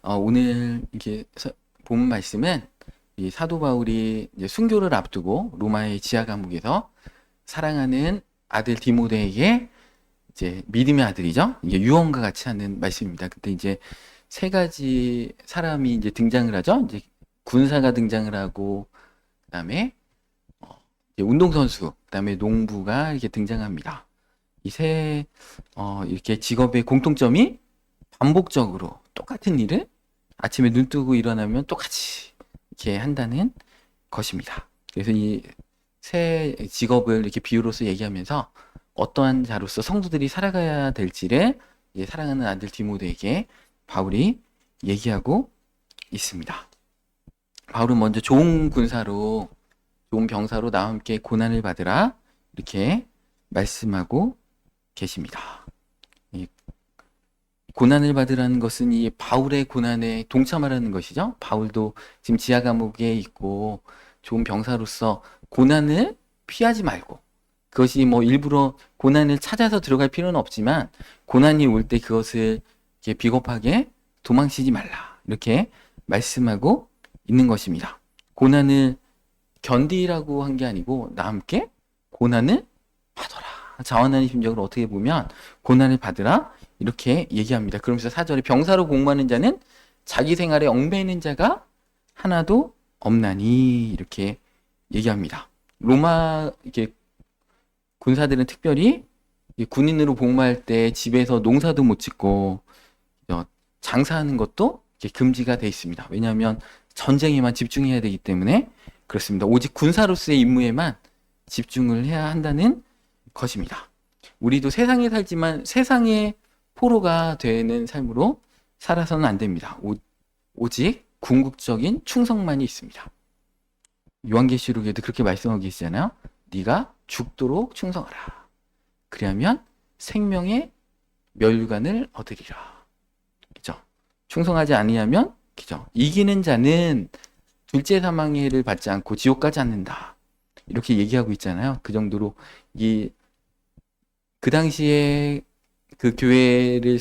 오늘 이렇게 본 말씀은 이 사도 바울이 이제 순교를 앞두고 로마의 지하 감옥에서 사랑하는 아들 디모데에게 이제 믿음의 아들이죠. 이게 유언과 같이 하는 말씀입니다. 그때 이제 세 가지 사람이 이제 등장을 하죠. 이제 군사가 등장을 하고 그다음에 이제 운동선수, 그다음에 농부가 이렇게 등장합니다. 이 세 이렇게 직업의 공통점이 반복적으로 똑같은 일을 아침에 눈 뜨고 일어나면 똑같이 이렇게 한다는 것입니다. 그래서 이 세 직업을 이렇게 비유로서 얘기하면서 어떠한 자로서 성도들이 살아가야 될지를 이제 사랑하는 아들 디모데에게 바울이 얘기하고 있습니다. 바울은 먼저 좋은 군사로, 좋은 병사로 나와 함께 고난을 받으라 이렇게 말씀하고 계십니다. 이 고난을 받으라는 것은 이 바울의 고난에 동참하라는 것이죠. 바울도 지금 지하 감옥에 있고 좋은 병사로서 고난을 피하지 말고, 그것이 뭐 일부러 고난을 찾아서 들어갈 필요는 없지만 고난이 올 때 그것을 이렇게 비겁하게 도망치지 말라 이렇게 말씀하고 있는 것입니다. 고난을 견디라고 한 게 아니고 나 함께 고난을 받아라. 자원하는 심정으로 어떻게 보면 고난을 받으라 이렇게 얘기합니다. 그러면서 4절에 병사로 공부하는 자는 자기 생활에 얽매이는 자가 하나도 없나니 이렇게 얘기합니다. 로마 이렇게 군사들은 특별히 군인으로 복무할 때 집에서 농사도 못 짓고 장사하는 것도 금지가 돼 있습니다. 왜냐하면 전쟁에만 집중해야 되기 때문에 그렇습니다. 오직 군사로서의 임무에만 집중을 해야 한다는 것입니다. 우리도 세상에 살지만 세상의 포로가 되는 삶으로 살아서는 안 됩니다. 오직 궁극적인 충성만이 있습니다. 요한계시록에도 그렇게 말씀하고 계시잖아요. 네가 죽도록 충성하라. 그리하면 생명의 멸관을 얻으리라. 그죠? 충성하지 아니하면, 그죠? 이기는 자는 둘째 사망의 해를 받지 않고 지옥 가지 않는다. 이렇게 얘기하고 있잖아요. 그 정도로 그 당시에 그 교회를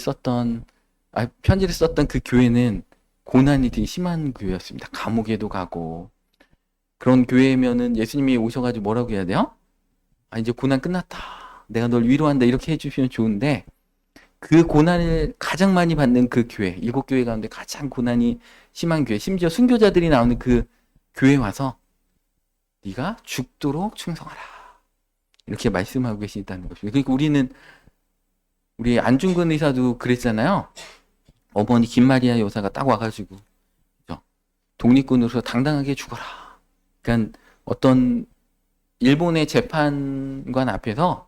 편지를 썼던 그 교회는 고난이 되게 심한 교회였습니다. 감옥에도 가고. 그런 교회면은 예수님이 오셔가지고 뭐라고 해야 돼요? 이제 고난 끝났다. 내가 널 위로한다. 이렇게 해주시면 좋은데, 그 고난을 가장 많이 받는 그 교회, 7교회 가운데 가장 고난이 심한 교회, 심지어 순교자들이 나오는 그 교회 와서 네가 죽도록 충성하라. 이렇게 말씀하고 계시다는 것입니다. 그러니까 우리 안중근 의사도 그랬잖아요. 어머니 김마리아 여사가 딱 와가지고 독립군으로서 당당하게 죽어라. 그러니까 어떤 일본의 재판관 앞에서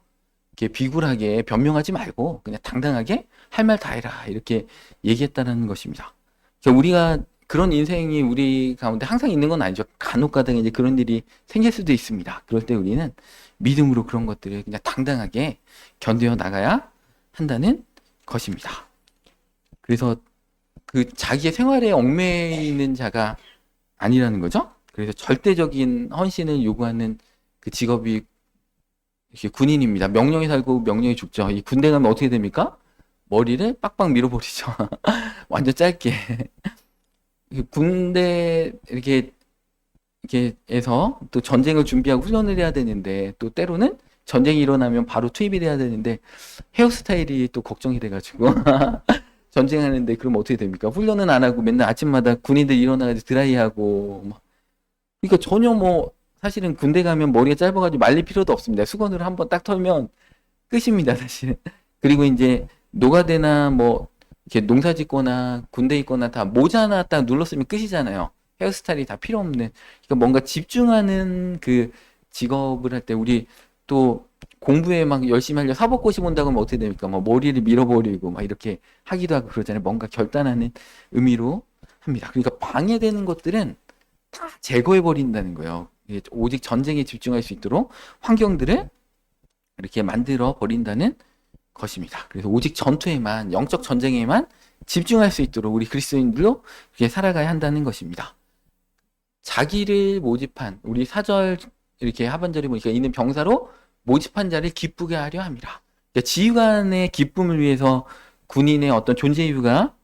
이렇게 비굴하게 변명하지 말고 그냥 당당하게 할 말 다 해라 이렇게 얘기했다는 것입니다. 그러니까 우리가 그런 인생이 우리 가운데 항상 있는 건 아니죠. 간혹가다가 이제 그런 일이 생길 수도 있습니다. 그럴 때 우리는 믿음으로 그런 것들을 그냥 당당하게 견뎌 나가야 한다는 것입니다. 그래서 그 자기의 생활에 얽매이는 자가 아니라는 거죠. 그래서 절대적인 헌신을 요구하는 그 직업이 이렇게 군인입니다. 명령에 살고 명령에 죽죠. 이 군대 가면 어떻게 됩니까? 머리를 빡빡 밀어버리죠. 완전 짧게. 군대 이렇게 해서 또 전쟁을 준비하고 훈련을 해야 되는데, 또 때로는 전쟁이 일어나면 바로 투입이 돼야 되는데 헤어스타일이 또 걱정이 돼가지고 전쟁하는데 그럼 어떻게 됩니까? 훈련은 안 하고 맨날 아침마다 군인들 일어나가지고 드라이하고 그러니까 전혀 사실은 군대 가면 머리가 짧아가지고 말릴 필요도 없습니다. 수건으로 한번 딱 털면 끝입니다, 사실은. 그리고 이제 노가대나 이렇게 농사 짓거나 군대 있거나 다 모자 하나 딱 눌렀으면 끝이잖아요. 헤어스타일이 다 필요 없는. 그러니까 뭔가 집중하는 그 직업을 할 때 우리 또 공부에 막 열심히 하려 사법고시 본다고 하면 어떻게 됩니까? 머리를 밀어버리고 막 이렇게 하기도 하고 그러잖아요. 뭔가 결단하는 의미로 합니다. 그러니까 방해되는 것들은 다 제거해버린다는 거예요. 오직 전쟁에 집중할 수 있도록 환경들을 이렇게 만들어 버린다는 것입니다. 그래서 오직 전투에만, 영적 전쟁에만 집중할 수 있도록 우리 그리스도인들로 이렇게 살아가야 한다는 것입니다. 자기를 모집한, 우리 4절 이렇게 하반절에 보니까 있는 병사로 모집한 자를 기쁘게 하려 함이라. 그러니까 지휘관의 기쁨을 위해서 군인의 어떤 존재 이유가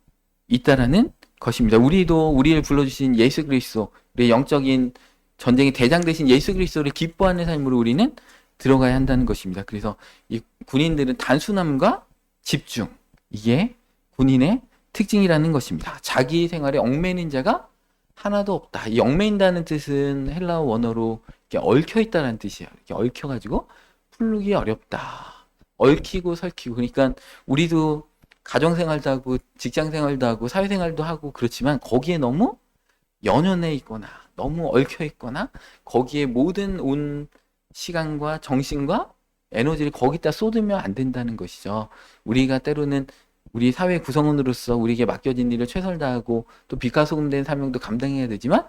있다라는 것입니다. 우리도 우리를 불러주신 예수 그리스도, 우리의 영적인 전쟁의 대장 되신 예수 그리스도를 기뻐하는 삶으로 우리는 들어가야 한다는 것입니다. 그래서 이 군인들은 단순함과 집중, 이게 군인의 특징이라는 것입니다. 자기 생활에 얽매이는 자가 하나도 없다. 이 얽매인다는 뜻은 헬라어 원어로 이렇게 얽혀 있다는 뜻이에요. 이렇게 얽혀가지고 풀르기 어렵다. 얽히고 설키고. 그러니까 우리도 가정생활도 하고 직장생활도 하고 사회생활도 하고 그렇지만 거기에 너무 연연해 있거나 너무 얽혀 있거나 거기에 모든 온 시간과 정신과 에너지를 거기다 쏟으면 안 된다는 것이죠. 우리가 때로는 우리 사회 구성원으로서 우리에게 맡겨진 일을 최선을 다하고 또 빛과 소금 된 사명도 감당해야 되지만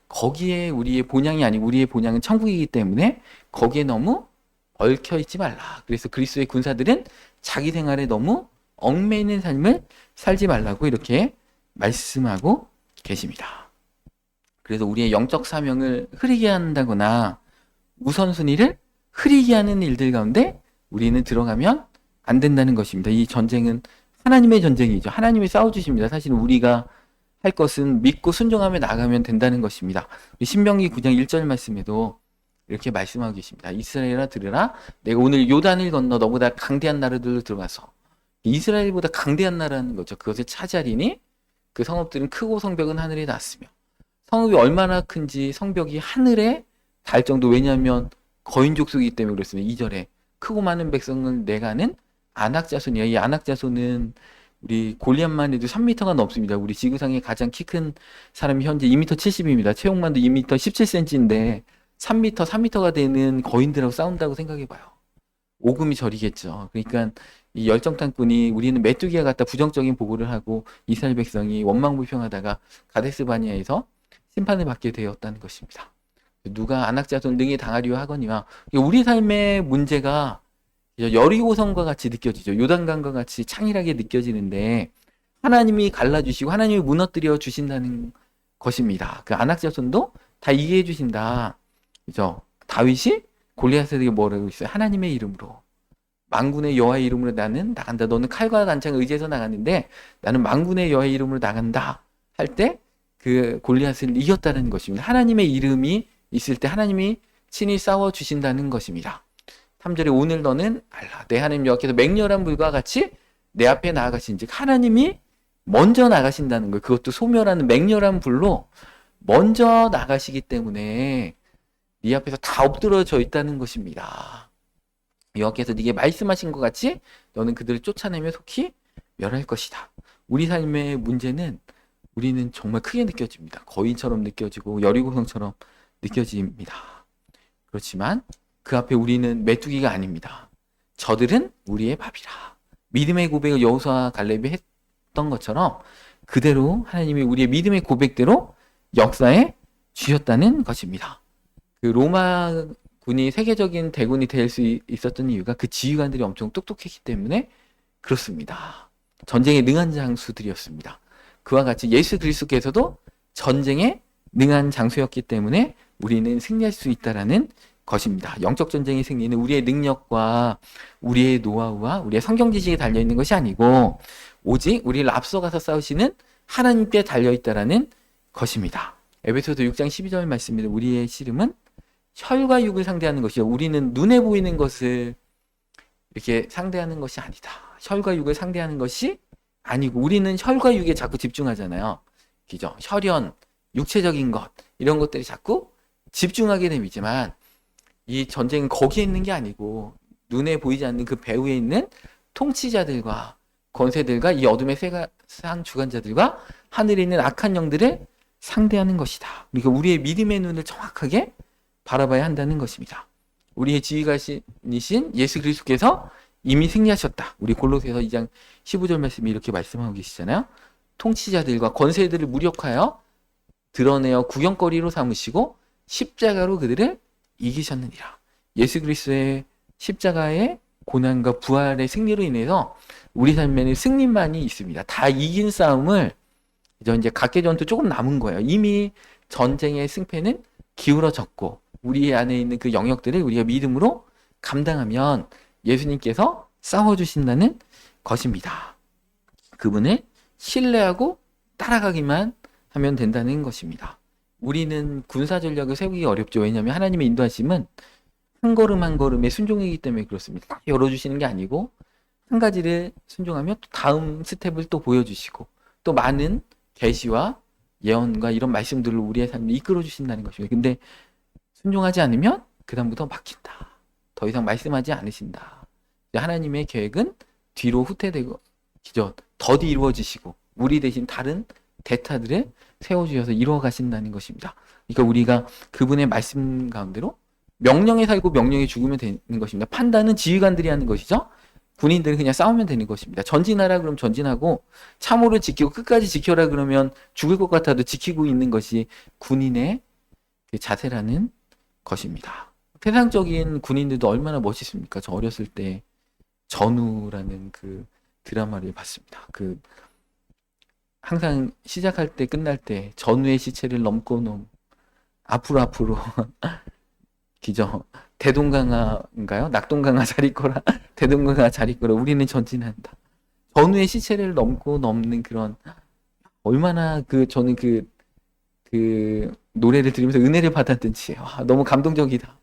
거기에 우리의 본향이 아니고 우리의 본향은 천국이기 때문에 거기에 너무 얽혀 있지 말라. 그래서 그리스도의 군사들은 자기 생활에 너무 얽매이는 삶을 살지 말라고 이렇게 말씀하고 계십니다. 그래서 우리의 영적 사명을 흐리게 한다거나 우선순위를 흐리게 하는 일들 가운데 우리는 들어가면 안 된다는 것입니다. 이 전쟁은 하나님의 전쟁이죠. 하나님이 싸워주십니다. 사실 우리가 할 것은 믿고 순종하며 나가면 된다는 것입니다. 신명기 9장 1절 말씀에도 이렇게 말씀하고 계십니다. 이스라엘아 들으라. 내가 오늘 요단을 건너 너보다 강대한 나라들로 들어가서 이스라엘보다 강대한 나라는 거죠. 그것을 차지하리니 그 성읍들은 크고 성벽은 하늘에 닿았으며 성읍이 얼마나 큰지 성벽이 하늘에 닿을 정도. 왜냐하면 거인 족속이기 때문에 그렇습니다. 2절에 크고 많은 백성을 내가는 아낙 자손이야. 이 아낙 자손은 우리 골리앗만 해도 3m가 넘습니다. 우리 지구상에 가장 키 큰 사람이 현재 2m 70입니다. 최홍만도 2m 17cm인데 3m, 4m가 되는 거인들하고 싸운다고 생각해봐요. 오금이 저리겠죠. 그러니까 이 열정탄꾼이 우리는 메뚜기와 같다 부정적인 보고를 하고 이스라엘 백성이 원망불평하다가 가데스 바니아에서 심판을 받게 되었다는 것입니다. 누가 아낙 자손 등에 당하려 하거니와 우리 삶의 문제가 여리고성과 같이 느껴지죠. 요단강과 같이 창일하게 느껴지는데 하나님이 갈라주시고 하나님이 무너뜨려 주신다는 것입니다. 그 아낙 자손도 다 이기해 주신다. 그죠? 다윗이 골리앗에게 뭐라고 있어요? 하나님의 이름으로. 만군의 여호와의 이름으로 나는 나간다. 너는 칼과 단창을 의지해서 나갔는데 나는 만군의 여호와의 이름으로 나간다. 할 때 그 골리앗을 이겼다는 것입니다. 하나님의 이름이 있을 때 하나님이 친히 싸워 주신다는 것입니다. 3절에 오늘 너는 알라. 내 하나님 여호와께서 맹렬한 불과 같이 내 앞에 나아가신즉 하나님이 먼저 나가신다는 거예요. 그것도 소멸하는 맹렬한 불로 먼저 나가시기 때문에 네 앞에서 다 엎드러져 있다는 것입니다. 여호와께서 네게 말씀하신 것 같이 너는 그들을 쫓아내며 속히 멸할 것이다. 우리 삶의 문제는 우리는 정말 크게 느껴집니다. 거인처럼 느껴지고 여리고성처럼 느껴집니다. 그렇지만 그 앞에 우리는 메뚜기가 아닙니다. 저들은 우리의 밥이라. 믿음의 고백을 여호수아와 갈렙이 했던 것처럼 그대로 하나님이 우리의 믿음의 고백대로 역사에 주셨다는 것입니다. 그 로마 군이 세계적인 대군이 될 수 있었던 이유가 그 지휘관들이 엄청 똑똑했기 때문에 그렇습니다. 전쟁에 능한 장수들이었습니다. 그와 같이 예수 그리스도께서도 전쟁에 능한 장수였기 때문에 우리는 승리할 수 있다라는 것입니다. 영적 전쟁의 승리는 우리의 능력과 우리의 노하우와 우리의 성경 지식에 달려 있는 것이 아니고 오직 우리를 앞서가서 싸우시는 하나님께 달려 있다라는 것입니다. 에베소서 6장 12절 말씀입니다. 우리의 씨름은 혈과 육을 상대하는 것이요. 우리는 눈에 보이는 것을 이렇게 상대하는 것이 아니다. 혈과 육을 상대하는 것이 아니고 우리는 혈과 육에 자꾸 집중하잖아요. 그죠? 혈연, 육체적인 것 이런 것들이 자꾸 집중하게 되지만 이 전쟁은 거기에 있는 게 아니고 눈에 보이지 않는 그 배후에 있는 통치자들과 권세들과 이 어둠의 세상 주관자들과 하늘에 있는 악한 영들을 상대하는 것이다. 그러니까 우리의 믿음의 눈을 정확하게 바라봐야 한다는 것입니다. 우리의 지휘관이신 예수 그리스도께서 이미 승리하셨다. 우리 골로새서 2장 15절 말씀이 이렇게 말씀하고 계시잖아요. 통치자들과 권세들을 무력하여 드러내어 구경거리로 삼으시고 십자가로 그들을 이기셨느니라. 예수 그리스도의 십자가의 고난과 부활의 승리로 인해서 우리 삶에는 승리만이 있습니다. 다 이긴 싸움을 이제 각계 전투 조금 남은 거예요. 이미 전쟁의 승패는 기울어졌고 우리 안에 있는 그 영역들을 우리가 믿음으로 감당하면 예수님께서 싸워주신다는 것입니다. 그분을 신뢰하고 따라가기만 하면 된다는 것입니다. 우리는 군사 전략을 세우기 어렵죠. 왜냐하면 하나님의 인도하심은 한 걸음 한 걸음에 순종이기 때문에 그렇습니다. 딱 열어주시는 게 아니고 한 가지를 순종하면 또 다음 스텝을 또 보여주시고 또 많은 계시와 예언과 이런 말씀들을 우리의 삶을 이끌어 주신다는 것입니다. 근데 순종하지 않으면 그 다음부터 막힌다. 더 이상 말씀하지 않으신다. 하나님의 계획은 뒤로 후퇴되고 더디 이루어지시고 우리 대신 다른 대타들을 세워주셔서 이루어 가신다는 것입니다. 그러니까 우리가 그분의 말씀 가운데로 명령에 살고 명령에 죽으면 되는 것입니다. 판단은 지휘관들이 하는 것이죠. 군인들은 그냥 싸우면 되는 것입니다. 전진하라 그러면 전진하고 참호를 지키고 끝까지 지켜라 그러면 죽을 것 같아도 지키고 있는 것이 군인의 그 자세라는 것입니다. 세상적인 군인들도 얼마나 멋있습니까? 저 어렸을 때 전우라는 그 드라마를 봤습니다. 그 항상 시작할 때 끝날 때 전우의 시체를 넘고 앞으로 기죠. 대동강아인가요? 낙동강아 잘 있거라. 대동강아 잘 있거라. 우리는 전진한다. 전우의 시체를 넘는 그런 얼마나 저는 그 노래를 들으면서 은혜를 받았든지 너무 감동적이다.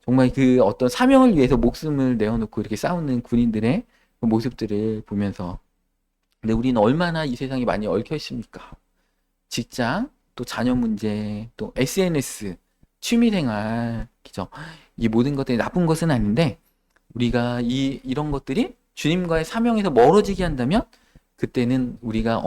정말 그 어떤 사명을 위해서 목숨을 내어놓고 이렇게 싸우는 군인들의 그 모습들을 보면서 근데 우리는 얼마나 이 세상에 많이 얽혀 있습니까? 직장, 또 자녀 문제, 또 SNS, 취미생활, 그죠? 이 모든 것들이 나쁜 것은 아닌데 우리가 이런 것들이 주님과의 사명에서 멀어지게 한다면 그때는 우리가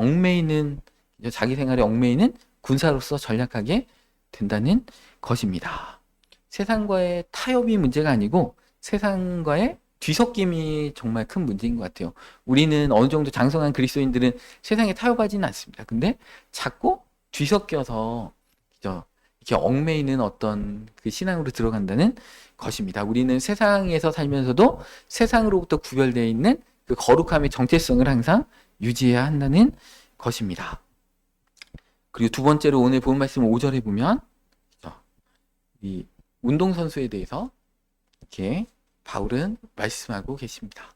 자기 생활에 얽매이는 군사로서 전략하게 된다는 것입니다. 세상과의 타협이 문제가 아니고 세상과의 뒤섞임이 정말 큰 문제인 것 같아요. 우리는 어느 정도 장성한 그리스도인들은 세상에 타협하지는 않습니다. 근데 자꾸 뒤섞여서 이렇게 얽매이는 어떤 그 신앙으로 들어간다는 것입니다. 우리는 세상에서 살면서도 세상으로부터 구별되어 있는 그 거룩함의 정체성을 항상 유지해야 한다는 것입니다. 그리고 두 번째로 오늘 본 말씀 5절에 보면 이 운동선수에 대해서 이렇게 바울은 말씀하고 계십니다.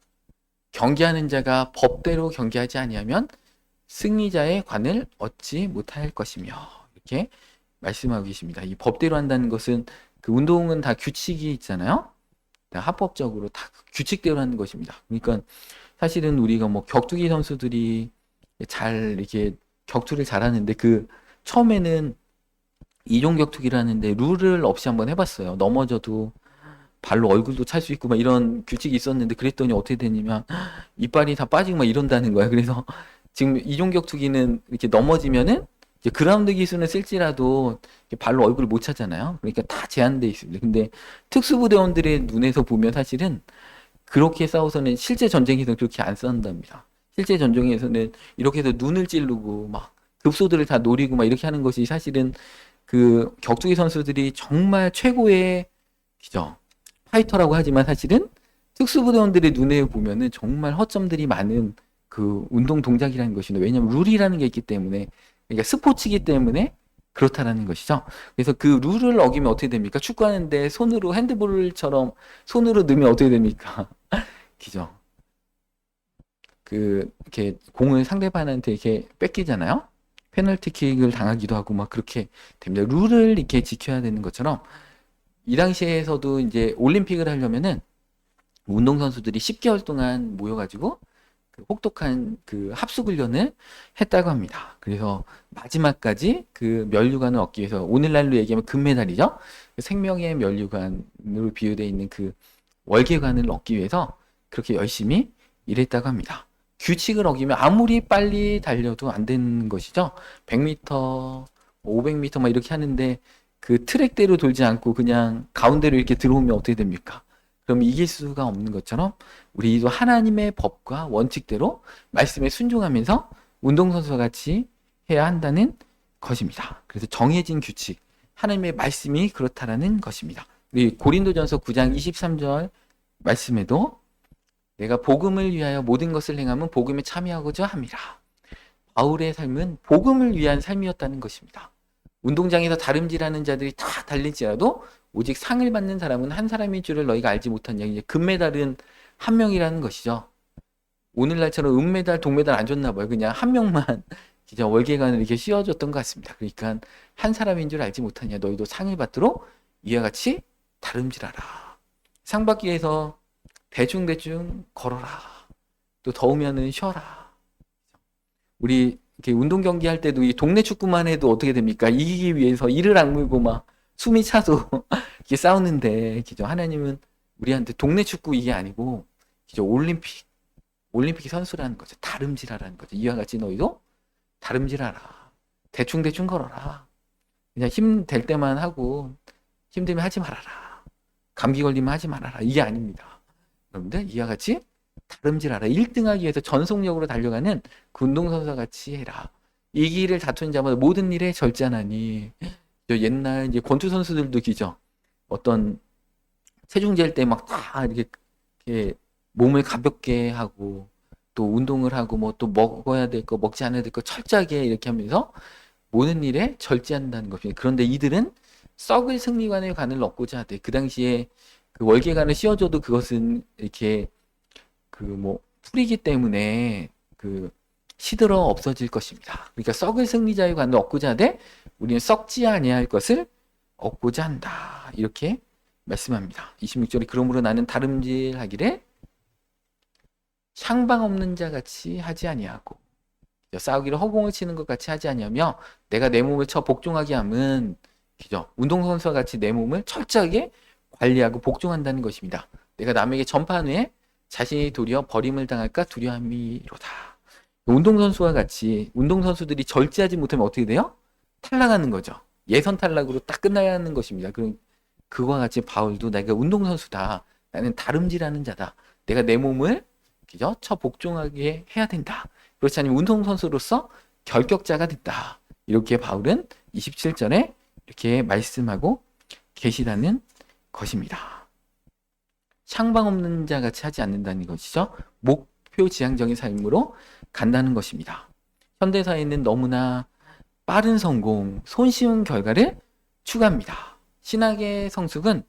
경기하는 자가 법대로 경기하지 아니하면 승리자의 관을 얻지 못할 것이며 이렇게 말씀하고 계십니다. 이 법대로 한다는 것은 그 운동은 다 규칙이 있잖아요. 다 합법적으로 다 규칙대로 하는 것입니다. 그러니까 사실은 우리가 뭐 격투기 선수들이 잘 이렇게 격투를 잘하는데 그 처음에는 이종 격투기라는데 룰을 없이 한번 해봤어요. 넘어져도 발로 얼굴도 찰 수 있고 막 이런 규칙이 있었는데 그랬더니 어떻게 되냐면 이빨이 다 빠지고 막 이런다는 거야. 그래서 지금 이종 격투기는 이렇게 넘어지면은 이제 그라운드 기술은 쓸지라도 발로 얼굴을 못 차잖아요. 그러니까 다 제한돼 있습니다. 근데 특수부대원들의 눈에서 보면 사실은 그렇게 싸워서는 실제 전쟁에서는 그렇게 안 싸운답니다. 실제 전쟁에서는 이렇게 해서 눈을 찌르고 막 급소들을 다 노리고 막 이렇게 하는 것이 사실은 그 격투기 선수들이 정말 최고의 파이터라고 하지만 사실은 특수부대원들의 눈에 보면은 정말 허점들이 많은 그 운동 동작이라는 것입니다. 왜냐하면 룰이라는 게 있기 때문에 그러니까 스포츠이기 때문에 그렇다라는 것이죠. 그래서 그 룰을 어기면 어떻게 됩니까? 축구하는데 손으로 핸드볼처럼 손으로 넣으면 어떻게 됩니까? 그죠? 이렇게 공을 상대방한테 이렇게 뺏기잖아요. 페널티킥을 당하기도 하고 막 그렇게 됩니다. 룰을 이렇게 지켜야 되는 것처럼 이 당시에서도 이제 올림픽을 하려면은 운동선수들이 10개월 동안 모여가지고 그 혹독한 그 합숙 훈련을 했다고 합니다. 그래서 마지막까지 그 면류관을 얻기 위해서 오늘날로 얘기하면 금메달이죠. 그 생명의 면류관으로 비유되어 있는 그 월계관을 얻기 위해서 그렇게 열심히 일했다고 합니다. 규칙을 어기면 아무리 빨리 달려도 안 되는 것이죠. 100m, 500m 막 이렇게 하는데 그 트랙대로 돌지 않고 그냥 가운데로 이렇게 들어오면 어떻게 됩니까? 그럼 이길 수가 없는 것처럼 우리도 하나님의 법과 원칙대로 말씀에 순종하면서 운동선수와 같이 해야 한다는 것입니다. 그래서 정해진 규칙, 하나님의 말씀이 그렇다라는 것입니다. 우리 고린도전서 9장 23절 말씀에도 내가 복음을 위하여 모든 것을 행하면 복음에 참여하고자 함이라. 바울의 삶은 복음을 위한 삶이었다는 것입니다. 운동장에서 다름질하는 자들이 다 달릴지라도 오직 상을 받는 사람은 한 사람인 줄을 너희가 알지 못하냐. 이제 금메달은 한 명이라는 것이죠. 오늘날처럼 은메달, 동메달 안 줬나 봐요. 그냥 한 명만 기자 월계관을 이렇게 씌워줬던 것 같습니다. 그러니까 한 사람인 줄 알지 못하냐. 너희도 상을 받도록 이와 같이 다름질하라. 상 받기 위해서 대충대충 걸어라. 또 더우면은 쉬어라. 우리 이렇게 운동 경기 할 때도 이 동네 축구만 해도 어떻게 됩니까? 이기기 위해서 이를 악물고 막 숨이 차서 이렇게 싸우는데, 그죠? 하나님은 우리한테 동네 축구 이게 아니고, 그죠? 올림픽 선수라는 거죠. 다름질하라는 거죠. 이와 같이 너희도 다름질하라. 대충대충 걸어라. 그냥 힘 될 때만 하고 힘들면 하지 말아라. 감기 걸리면 하지 말아라. 이게 아닙니다. 여러분들 이와 같이 다름질하라. 1등하기 위해서 전속력으로 달려가는 그 운동선수와 같이 해라. 이기를 다투는 자마다 모든 일에 절제하나니. 옛날 이제 권투 선수들도 기죠. 어떤 체중 잴 때 막 다 이렇게 몸을 가볍게 하고 또 운동을 하고 뭐 또 먹어야 될 거 먹지 않아야 될 거 철저하게 이렇게 하면서 모든 일에 절제한다는 것입니다. 그런데 이들은 썩을 승리관의 관을 얻고자 하되 그 당시에 그 월계관을 씌워줘도 그것은 이렇게 그 뭐 풀이기 때문에 그 시들어 없어질 것입니다. 그러니까 썩을 승리자의 관을 얻고자 하되 우리는 썩지 아니할 것을 얻고자 한다. 이렇게 말씀합니다. 26절에 그러므로 나는 다름질하기를 향방 없는 자 같이 하지 아니하고 싸우기를 허공을 치는 것 같이 하지 아니하며 내가 내 몸을 쳐 복종하게 함은 그죠? 운동선수와 같이 내 몸을 철저하게 관리하고 복종한다는 것입니다. 내가 남에게 전파한 후에 자신이 도리어 버림을 당할까 두려움이로다. 운동선수와 같이 운동선수들이 절제하지 못하면 어떻게 돼요? 탈락하는 거죠. 예선 탈락으로 딱 끝나야 하는 것입니다. 그럼 그와 같이 바울도 내가 운동선수다. 나는 다름질하는 자다. 내가 내 몸을 그죠? 쳐 복종하게 해야 된다. 그렇지 않으면 운동선수로서 결격자가 됐다. 이렇게 바울은 27절에 이렇게 말씀하고 계시다는 것입니다. 향방 없는 자 같이 하지 않는다는 것이죠. 목표 지향적인 삶으로 간다는 것입니다. 현대사회는 너무나 빠른 성공, 손쉬운 결과를 추구합니다. 신학의 성숙은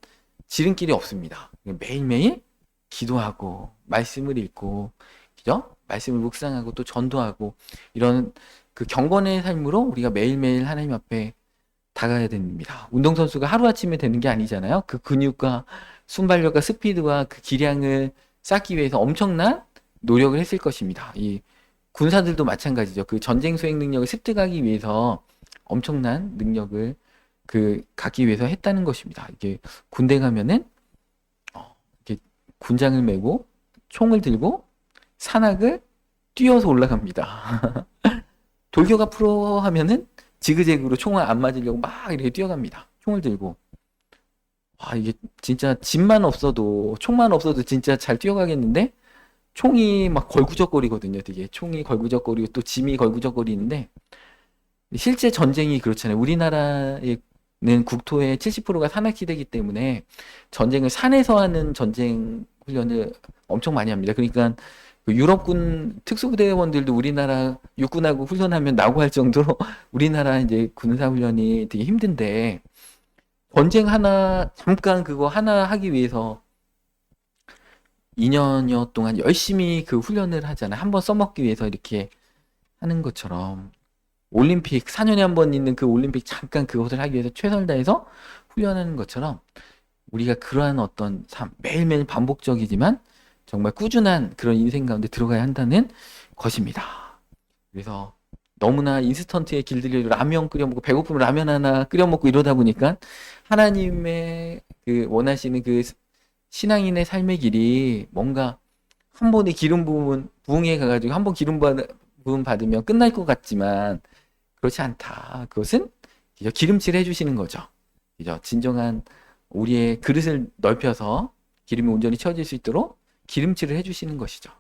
지름길이 없습니다. 매일매일 기도하고 말씀을 읽고 그죠? 말씀을 묵상하고 또 전도하고 이런 그 경건의 삶으로 우리가 매일매일 하나님 앞에 다가야 됩니다. 운동선수가 하루아침에 되는 게 아니잖아요. 그 근육과 순발력과 스피드와 그 기량을 쌓기 위해서 엄청난 노력을 했을 것입니다. 이 군사들도 마찬가지죠. 그 전쟁 수행 능력을 습득하기 위해서 엄청난 능력을 갖기 위해서 했다는 것입니다. 이게 군대 가면은 이렇게 군장을 메고 총을 들고 산악을 뛰어서 올라갑니다. 돌격 앞으로 하면은 지그재그로 총을 안 맞으려고 막 이렇게 뛰어갑니다. 총을 들고. 와, 이게 진짜 집만 없어도, 총만 없어도 진짜 잘 뛰어가겠는데, 총이 막 걸구적거리거든요, 되게. 총이 걸구적거리고 또 짐이 걸구적거리는데, 실제 전쟁이 그렇잖아요. 우리나라는 국토의 70%가 산악지대이기 때문에 전쟁을 산에서 하는 전쟁 훈련을 엄청 많이 합니다. 그러니까 그 유럽군 특수부대원들도 우리나라 육군하고 훈련하면 나고 할 정도로 우리나라 이제 군사 훈련이 되게 힘든데 전쟁 하나 잠깐 그거 하나 하기 위해서 2년여 동안 열심히 그 훈련을 하잖아요. 한번 써먹기 위해서 이렇게 하는 것처럼 올림픽 4년에 한 번 있는 그 올림픽 잠깐 그것을 하기 위해서 최선을 다해서 훈련하는 것처럼 우리가 그러한 어떤 삶 매일매일 반복적이지만 정말 꾸준한 그런 인생 가운데 들어가야 한다는 것입니다. 그래서 너무나 인스턴트에 길들여 라면 끓여 먹고 배고프면 라면 하나 끓여 먹고 이러다 보니까 하나님의 그 원하시는 그 신앙인의 삶의 길이 뭔가 한 번에 기름 부흥해 가가지고 한 번 부음 받으면 끝날 것 같지만 그렇지 않다. 그것은 기름칠 해주시는 거죠. 그죠? 진정한 우리의 그릇을 넓혀서 기름이 온전히 채워질 수 있도록 기름칠을 해주시는 것이죠.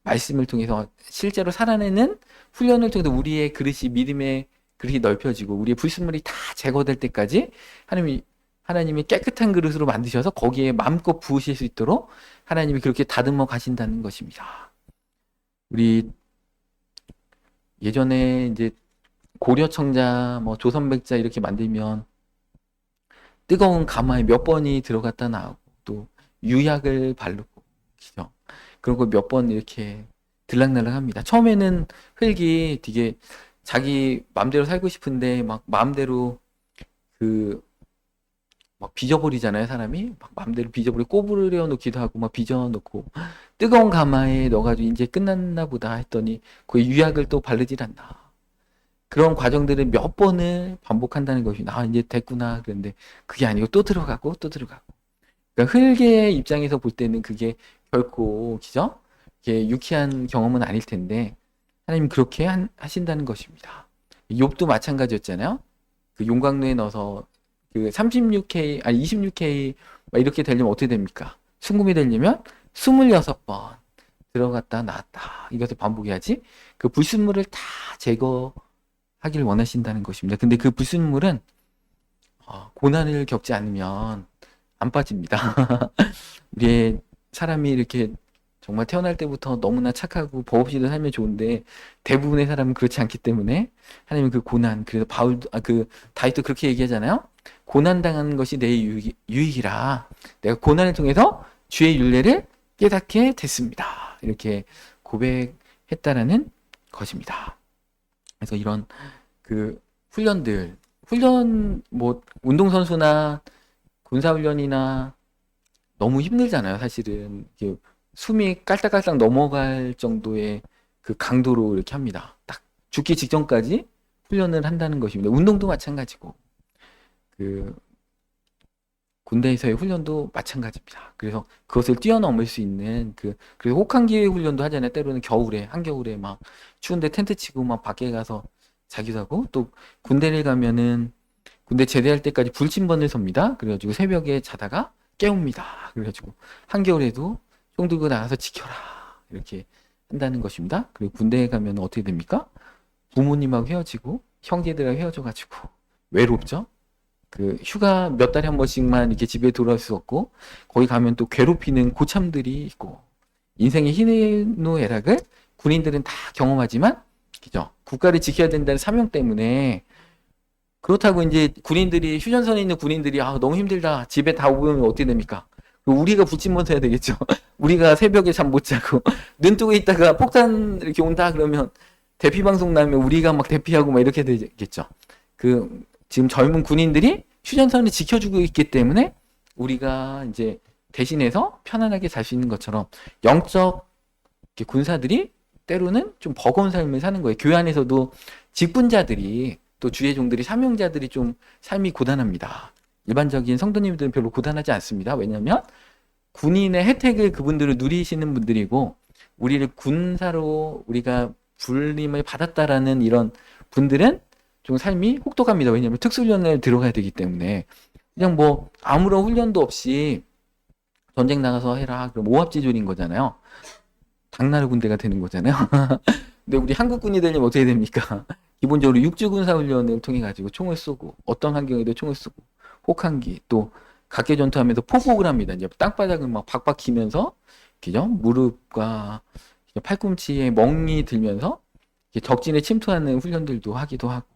말씀을 통해서 실제로 살아내는 훈련을 통해서 우리의 그릇이 믿음의 그릇이 넓혀지고 우리의 불순물이 다 제거될 때까지 하나님이 깨끗한 그릇으로 만드셔서 거기에 마음껏 부으실 수 있도록 하나님이 그렇게 다듬어 가신다는 것입니다. 우리 예전에 이제 고려청자, 뭐 조선백자 이렇게 만들면 뜨거운 가마에 몇 번이 들어갔다 나오고 또 유약을 바르고 그죠? 그런 거 몇 번 이렇게 들락날락합니다. 처음에는 흙이 되게 자기 마음대로 살고 싶은데 막 마음대로 그 막 빚어버리잖아요, 사람이. 막 마음대로 빚어버리고 꼬부려 놓기도 하고 막 빚어 놓고 뜨거운 가마에 넣어가지고 이제 끝났나 보다 했더니 그 유약을 또 바르질 않나. 그런 과정들을 몇 번을 반복한다는 것이 나 이제 됐구나 그런데 그게 아니고 또 들어가고 또 들어가고. 그러니까 흙의 입장에서 볼 때는 그게 결코 그죠? 이게 유쾌한 경험은 아닐 텐데 하나님 그렇게 하신다는 것입니다. 욥도 마찬가지였잖아요. 그 용광로에 넣어서 그 36K 아니 26K 막 이렇게 되려면 어떻게 됩니까? 순금이 되려면 26번 들어갔다 나왔다 이것을 반복해야지 그 불순물을 다 제거하길 원하신다는 것입니다. 근데 그 불순물은 고난을 겪지 않으면 안 빠집니다. 우리의 사람이 이렇게 정말 태어날 때부터 너무나 착하고 법 없이도 살면 좋은데 대부분의 사람은 그렇지 않기 때문에 하나님은 그 고난 그래서 그 다윗도 그렇게 얘기하잖아요. 고난 당하는 것이 내 유익이라 내가 고난을 통해서 주의 윤례를 깨닫게 됐습니다. 이렇게 고백했다라는 것입니다. 그래서 이런 그 훈련 뭐 운동선수나 군사훈련이나 너무 힘들잖아요, 사실은. 이게 숨이 깔딱깔딱 넘어갈 정도의 그 강도로 이렇게 합니다. 딱 죽기 직전까지 훈련을 한다는 것입니다. 운동도 마찬가지고, 그 군대에서의 훈련도 마찬가지입니다. 그래서 그것을 뛰어넘을 수 있는 그래서 혹한기 훈련도 하잖아요. 때로는 겨울에, 한겨울에 막 추운데 텐트 치고 막 밖에 가서 자기도 하고, 또 군대를 가면은 군대 제대할 때까지 불침번을 섭니다. 그래가지고 새벽에 자다가 깨웁니다. 그래가지고 한겨울에도 총 들고 나가서 지켜라 이렇게 한다는 것입니다. 그리고 군대에 가면 어떻게 됩니까? 부모님하고 헤어지고 형제들하고 헤어져가지고 외롭죠. 그 휴가 몇 달에 한 번씩만 이렇게 집에 돌아올 수 없고 거기 가면 또 괴롭히는 고참들이 있고 인생의 희노애락을 군인들은 다 경험하지만 그죠? 국가를 지켜야 된다는 사명 때문에 그렇다고 이제 군인들이 휴전선에 있는 군인들이 너무 힘들다 집에 다 오면 어떻게 됩니까? 우리가 붙임번 서야 되겠죠. 우리가 새벽에 잠 못 자고 눈 뜨고 있다가 폭탄 이렇게 온다 그러면 대피 방송 나면 우리가 막 대피하고 막 이렇게 되겠죠. 그 지금 젊은 군인들이 휴전선을 지켜주고 있기 때문에 우리가 이제 대신해서 편안하게 살 수 있는 것처럼 영적 군사들이 때로는 좀 버거운 삶을 사는 거예요. 교회 안에서도 직분자들이 또 주의 종들이 사명자들이 좀 삶이 고단합니다. 일반적인 성도님들은 별로 고단하지 않습니다. 왜냐하면 군인의 혜택을 그분들을 누리시는 분들이고 우리를 군사로 우리가 불림을 받았다라는 이런 분들은 좀 삶이 혹독합니다. 왜냐하면 특수훈련을 들어가야 되기 때문에 그냥 뭐 아무런 훈련도 없이 전쟁 나가서 해라 그럼 오합지졸인 거잖아요. 당나라 군대가 되는 거잖아요. 근데 우리 한국군이 되려면 어떻게 됩니까? 기본적으로 육지군사훈련을 통해 가지고 총을 쏘고 어떤 환경에도 총을 쏘고 혹한기 또 각계 전투하면서 포복을 합니다. 이제 땅바닥을 막 박박 기면서 그죠? 무릎과 팔꿈치에 멍이 들면서 적진에 침투하는 훈련들도 하기도 하고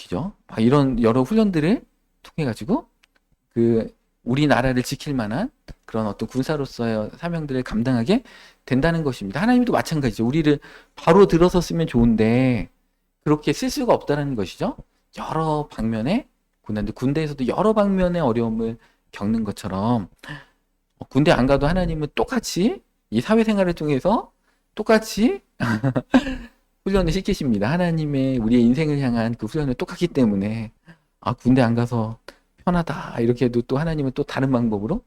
그죠? 막 이런 여러 훈련들을 통해 가지고 그 우리나라를 지킬 만한 그런 어떤 군사로서의 사명들을 감당하게 된다는 것입니다. 하나님도 마찬가지죠. 우리를 바로 들어서 쓰면 좋은데 그렇게 쓸 수가 없다는 것이죠. 여러 방면의 고난들, 군대에서도 여러 방면의 어려움을 겪는 것처럼 군대 안 가도 하나님은 똑같이 이 사회생활을 통해서 똑같이 훈련을 시키십니다. 하나님의 우리의 인생을 향한 그 훈련을 똑같기 때문에 군대 안 가서 편하다 이렇게 해도 또 하나님은 또 다른 방법으로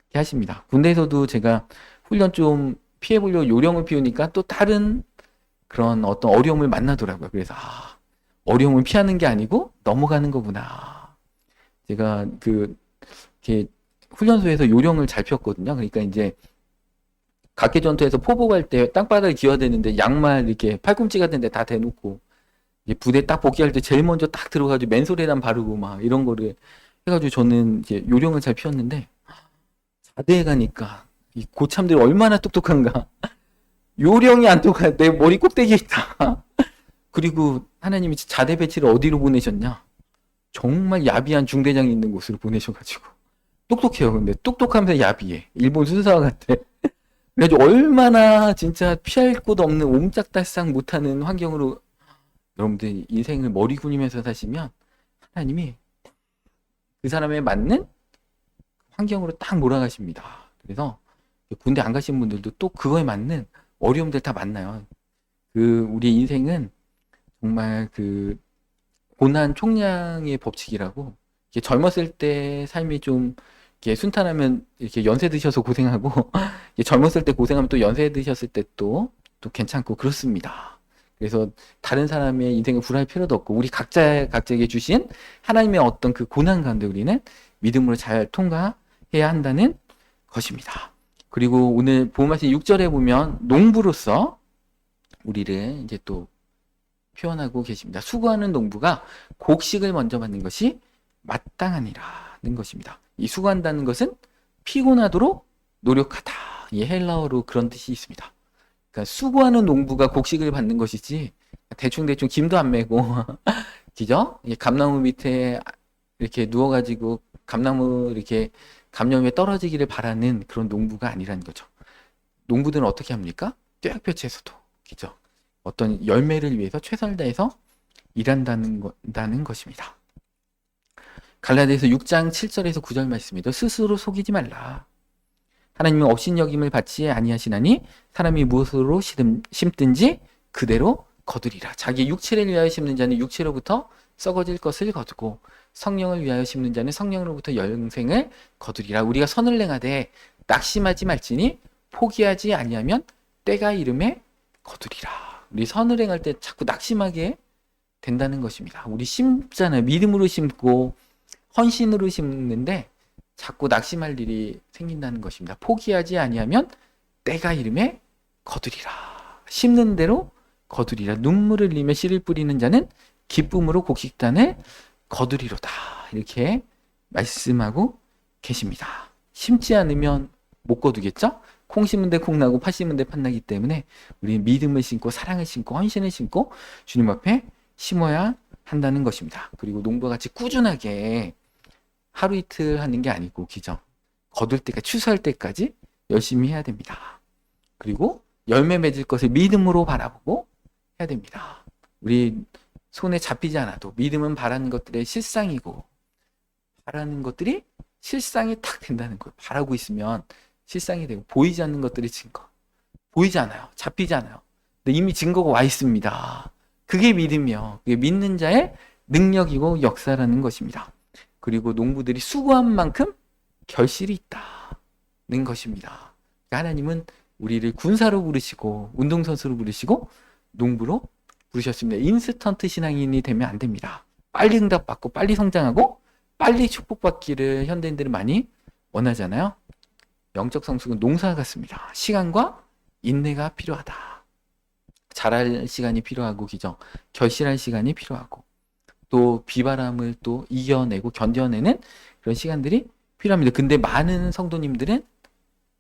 이렇게 하십니다. 군대에서도 제가 훈련 좀 피해보려고 요령을 피우니까 또 다른 그런 어떤 어려움을 만나더라고요. 그래서 어려움을 피하는 게 아니고 넘어가는 거구나. 제가 이렇게 훈련소에서 요령을 잘 피웠거든요. 그러니까 이제 각계 전투에서 포복할 때 땅바닥에 기어야 되는데 양말 이렇게 팔꿈치 같은 데 다 대놓고 부대 딱 복귀할 때 제일 먼저 딱 들어가지고 맨솔에만 바르고 막 이런 거를 해가지고 저는 이제 요령을 잘 피웠는데 자대에 가니까 이 고참들이 얼마나 똑똑한가. 요령이 안 똑같아. 내 머리 꼭대기에 있다. 그리고 하나님이 자대 배치를 어디로 보내셨냐? 정말 야비한 중대장이 있는 곳으로 보내셔가지고 똑똑해요. 근데 똑똑하면서 야비해. 일본 순사와 같아. 그래가지고 얼마나 진짜 피할 곳 없는 옴짝달싹 못하는 환경으로 여러분들 인생을 머리 굴리면서 사시면 하나님이 그 사람에 맞는 환경으로 딱 몰아가십니다. 그래서 군대 안 가신 분들도 또 그거에 맞는 어려움들 다 만나요. 우리 인생은 정말 고난 총량의 법칙이라고, 이렇게 젊었을 때 삶이 좀 이렇게 순탄하면 이렇게 연세 드셔서 고생하고 이게 젊었을 때 고생하면 또 연세 드셨을 때 또 괜찮고 그렇습니다. 그래서 다른 사람의 인생을 불할 필요도 없고 우리 각자에게 주신 하나님의 어떤 그 고난 가운데 우리는 믿음으로 잘 통과해야 한다는 것입니다. 그리고 오늘 본문 말씀 6절에 보면 농부로서 우리를 이제 또 표현하고 계십니다. 수고하는 농부가 곡식을 먼저 받는 것이 마땅하니라는 것입니다. 이 수고한다는 것은 피곤하도록 노력하다. 이 헬라어로 그런 뜻이 있습니다. 그러니까 수고하는 농부가 곡식을 받는 것이지 대충 김도 안 메고 그죠? 감나무 밑에 이렇게 누워가지고 감나무 이렇게 감염에 떨어지기를 바라는 그런 농부가 아니라는 거죠. 농부들은 어떻게 합니까? 떼약볕에서도 그죠? 어떤 열매를 위해서 최선을 다해서 일한다는 것입니다. 갈라디아서 6장 7절에서 9절 말씀이죠. 스스로 속이지 말라. 하나님은 업신여김을 받지 아니하시나니 사람이 무엇으로 심든지 그대로 거두리라. 자기 육체를 위하여 심는 자는 육체로부터 썩어질 것을 거두고 성령을 위하여 심는 자는 성령으로부터 영생을 거두리라. 우리가 선을 행하되 낙심하지 말지니 포기하지 아니하면 때가 이름에 거두리라. 우리 선을 행할 때 자꾸 낙심하게 된다는 것입니다. 우리 심잖아요. 믿음으로 심고 헌신으로 심는데 자꾸 낙심할 일이 생긴다는 것입니다. 포기하지 아니하면 때가 이름에 거두리라. 심는 대로 거두리라. 눈물을 흘리며 씨를 뿌리는 자는 기쁨으로 곡식단을 거두리로다. 이렇게 말씀하고 계십니다. 심지 않으면 못 거두겠죠? 콩 심은 데 콩 나고 팥 심은 데 팥 나기 때문에 우리는 믿음을 심고 사랑을 심고 헌신을 심고 주님 앞에 심어야 한다는 것입니다. 그리고 농부와 같이 꾸준하게 하루 이틀 하는 게 아니고 기죠. 거둘 때까지 추수할 때까지 열심히 해야 됩니다. 그리고 열매 맺을 것을 믿음으로 바라보고 해야 됩니다. 우리 손에 잡히지 않아도 믿음은 바라는 것들의 실상이고 바라는 것들이 실상이 탁 된다는 거예요. 바라고 있으면 실상이 되고 보이지 않는 것들이 증거. 보이지 않아요. 잡히지 않아요. 근데 이미 증거가 와 있습니다. 그게 믿음이요. 그게 믿는 자의 능력이고 역사라는 것입니다. 그리고 농부들이 수고한 만큼 결실이 있다는 것입니다. 하나님은 우리를 군사로 부르시고 운동선수로 부르시고 농부로 부르셨습니다. 인스턴트 신앙인이 되면 안 됩니다. 빨리 응답받고 빨리 성장하고 빨리 축복받기를 현대인들은 많이 원하잖아요. 영적 성숙은 농사 같습니다. 시간과 인내가 필요하다. 자랄 시간이 필요하고 기죠. 결실할 시간이 필요하고 또 비바람을 또 이겨내고 견뎌내는 그런 시간들이 필요합니다. 근데 많은 성도님들은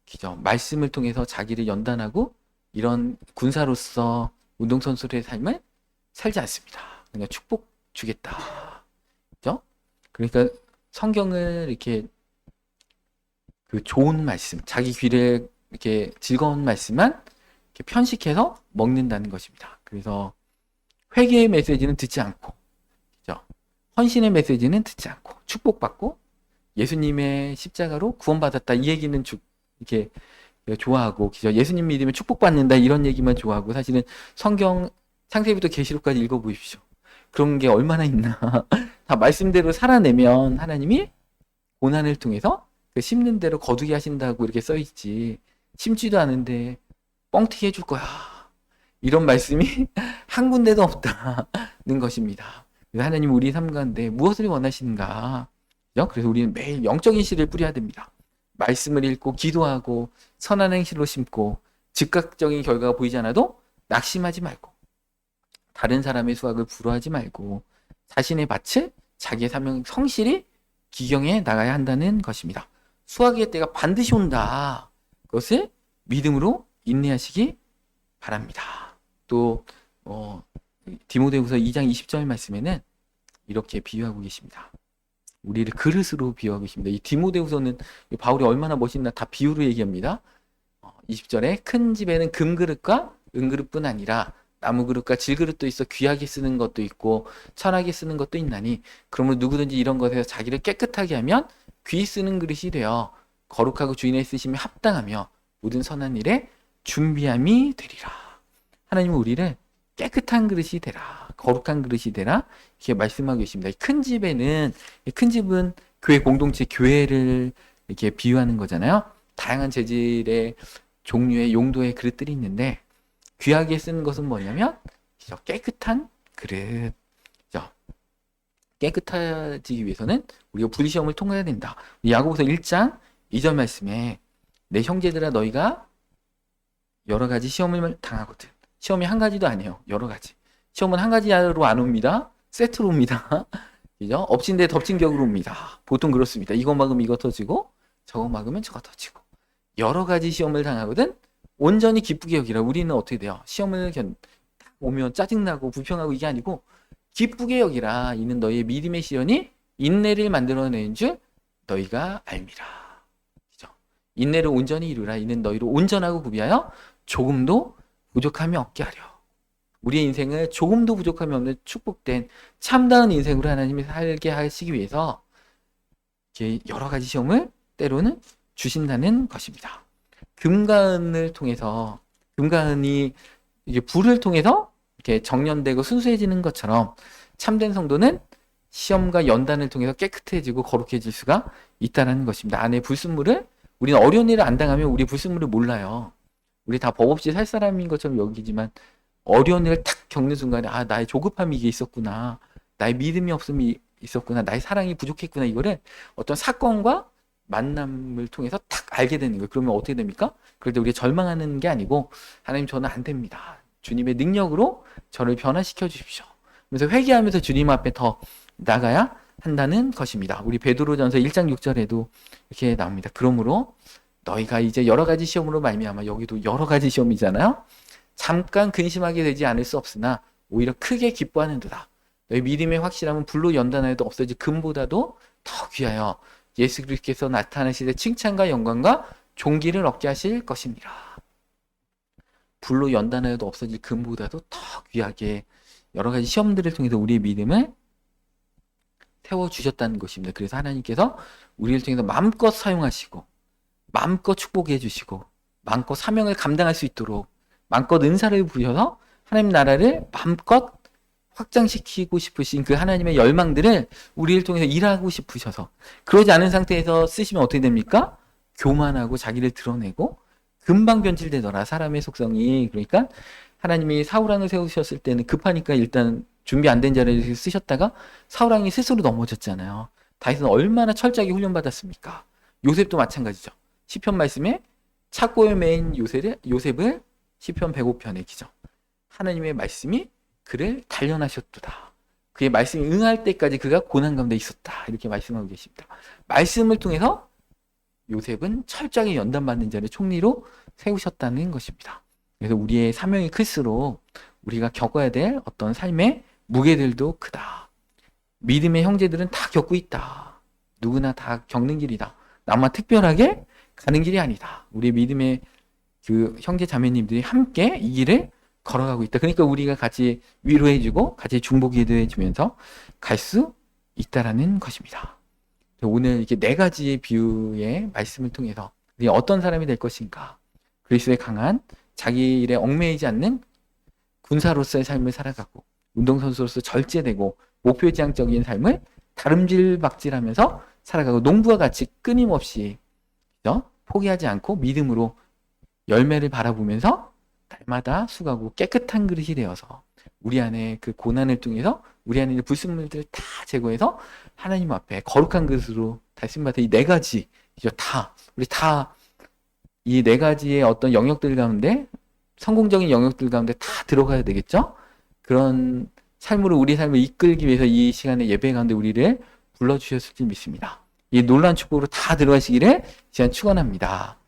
기죠. 말씀을 통해서 자기를 연단하고 이런 군사로서 운동선수의 삶을 살지 않습니다. 그냥 축복 주겠다. 그죠? 그러니까 성경을 이렇게 좋은 말씀, 자기 귀에 이렇게 즐거운 말씀만 이렇게 편식해서 먹는다는 것입니다. 그래서 회개의 메시지는 듣지 않고, 그죠? 헌신의 메시지는 듣지 않고, 축복받고, 예수님의 십자가로 구원받았다. 이 얘기는 이렇게 좋아하고, 그죠? 예수님 믿으면 축복받는다. 이런 얘기만 좋아하고, 사실은 성경 창세기부터 계시록까지 읽어보십시오. 그런 게 얼마나 있나. 다 말씀대로 살아내면 하나님이 고난을 통해서 심는 대로 거두게 하신다고 이렇게 써있지. 심지도 않은데 뻥튀기 해줄 거야. 이런 말씀이 한 군데도 없다는 것입니다. 그래서 하나님 우리 삶 가운데 무엇을 원하시는가? 그래서 우리는 매일 영적인 씨를 뿌려야 됩니다. 말씀을 읽고 기도하고 선한 행실로 심고 즉각적인 결과가 보이지 않아도 낙심하지 말고 다른 사람의 수확을 부러워하지 말고 자신의 밭을 자기의 사명 성실히 기경해 나가야 한다는 것입니다. 수확의 때가 반드시 온다. 그것을 믿음으로 인내하시기 바랍니다. 또 디모데후서 2장 20절 말씀에는 이렇게 비유하고 계십니다. 우리를 그릇으로 비유하고 계십니다. 이 디모데후서는 바울이 얼마나 멋있나 다 비유로 얘기합니다. 20절에 큰 집에는 금그릇과 은그릇뿐 아니라 나무그릇과 질그릇도 있어 귀하게 쓰는 것도 있고 천하게 쓰는 것도 있나니 그러므로 누구든지 이런 것에서 자기를 깨끗하게 하면 귀 쓰는 그릇이 되어 거룩하고 주인의 쓰심에 합당하며 모든 선한 일에 준비함이 되리라. 하나님은 우리를 깨끗한 그릇이 되라, 거룩한 그릇이 되라 이렇게 말씀하고 계십니다. 큰 집에는, 큰 집은 교회 공동체, 교회를 이렇게 비유하는 거잖아요. 다양한 재질의 종류의 용도의 그릇들이 있는데 귀하게 쓰는 것은 뭐냐면 깨끗한 그릇. 깨끗해지기 위해서는 우리가 불시험을 통과해야 된다. 야고보서 1장 2절 말씀에 내 형제들아 너희가 여러 가지 시험을 당하거든. 시험이 한 가지도 아니에요. 여러 가지. 시험은 한 가지로 안 옵니다. 세트로 옵니다. 그죠? 엎친 데 덮친 격으로 옵니다. 보통 그렇습니다. 이거 막으면 이거 터지고 저거 막으면 저거 터지고 여러 가지 시험을 당하거든. 온전히 기쁘게 여기라. 우리는 어떻게 돼요? 시험을 오면 짜증나고 불평하고 이게 아니고 기쁘게 여기라. 이는 너희의 믿음의 시련이 인내를 만들어내는 줄 너희가 알미라. 그죠? 인내를 온전히 이루라. 이는 너희로 온전하고 구비하여 조금도 부족함이 없게 하려. 우리의 인생을 조금도 부족함이 없는 축복된 참다운 인생으로 하나님이 살게 하시기 위해서 여러 가지 시험을 때로는 주신다는 것입니다. 금과 은을 통해서, 금과 은이 이게 불을 통해서 이렇게 정련되고 순수해지는 것처럼 참된 성도는 시험과 연단을 통해서 깨끗해지고 거룩해질 수가 있다는 것입니다. 안에 불순물을, 우리는 어려운 일을 안 당하면 우리 불순물을 몰라요. 우리 다 법 없이 살 사람인 것처럼 여기지만 어려운 일을 탁 겪는 순간에 아, 나의 조급함이 이게 있었구나. 나의 믿음이 없음이 있었구나. 나의 사랑이 부족했구나. 이거를 어떤 사건과 만남을 통해서 탁 알게 되는 거예요. 그러면 어떻게 됩니까? 그럴 때 우리가 절망하는 게 아니고 하나님 저는 안 됩니다. 주님의 능력으로 저를 변화시켜 주십시오. 그래서 회개하면서 주님 앞에 더 나가야 한다는 것입니다. 우리 베드로전서 1장 6절에도 이렇게 나옵니다. 그러므로 너희가 이제 여러 가지 시험으로 말미암아, 여기도 여러 가지 시험이잖아요. 잠깐 근심하게 되지 않을 수 없으나 오히려 크게 기뻐하는도다. 너희 믿음의 확실함은 불로 연단하여도 없어질 금보다도 더 귀하여 예수 그리스도께서 나타나실 때 칭찬과 영광과 존귀를 얻게 하실 것입니다. 불로 연단하여도 없어질 금보다도 더 귀하게 여러 가지 시험들을 통해서 우리의 믿음을 세워주셨다는 것입니다. 그래서 하나님께서 우리를 통해서 마음껏 사용하시고 마음껏 축복해 주시고 마음껏 사명을 감당할 수 있도록 마음껏 은사를 부여서 하나님 나라를 마음껏 확장시키고 싶으신 그 하나님의 열망들을 우리를 통해서 일하고 싶으셔서, 그러지 않은 상태에서 쓰시면 어떻게 됩니까? 교만하고 자기를 드러내고 금방 변질되더라, 사람의 속성이. 그러니까 하나님이 사울왕을 세우셨을 때는 급하니까 일단 준비 안 된 자리를 쓰셨다가 사울왕이 스스로 넘어졌잖아요. 다윗은 얼마나 철저하게 훈련받았습니까? 요셉도 마찬가지죠. 시편 말씀에 착고에 매인 요셉을 시편 105편에 기죠. 하나님의 말씀이 그를 단련하셨도다. 그의 말씀이 응할 때까지 그가 고난 가운데 있었다. 이렇게 말씀하고 계십니다. 말씀을 통해서 요셉은 철저하게 연단받는 자를 총리로 세우셨다는 것입니다. 그래서 우리의 사명이 클수록 우리가 겪어야 될 어떤 삶의 무게들도 크다. 믿음의 형제들은 다 겪고 있다. 누구나 다 겪는 길이다. 나만 특별하게 가는 길이 아니다. 우리 믿음의 그 형제 자매님들이 함께 이 길을 걸어가고 있다. 그러니까 우리가 같이 위로해주고 같이 중보기도해주면서 갈 수 있다라는 것입니다. 오늘 이렇게 네 가지의 비유의 말씀을 통해서 우리가 어떤 사람이 될 것인가, 그리스도의 강한 자기 일에 얽매이지 않는 군사로서의 삶을 살아가고 운동선수로서 절제되고 목표지향적인 삶을 다름질박질하면서 살아가고 농부와 같이 끊임없이 포기하지 않고 믿음으로 열매를 바라보면서 날마다 수고하고 깨끗한 그릇이 되어서 우리 안에 그 고난을 통해서 우리 안에 있는 불순물들을 다 제거해서 하나님 앞에 거룩한 그릇으로 말씀받은 이 네 가지, 우리 다 이 네 가지의 어떤 영역들 가운데, 성공적인 영역들 가운데 다 들어가야 되겠죠? 그런 삶으로 우리 삶을 이끌기 위해서 이 시간에 예배 가운데 우리를 불러주셨을 줄 믿습니다. 이 놀라운 축복으로 다 들어가시기를 제가 축원합니다.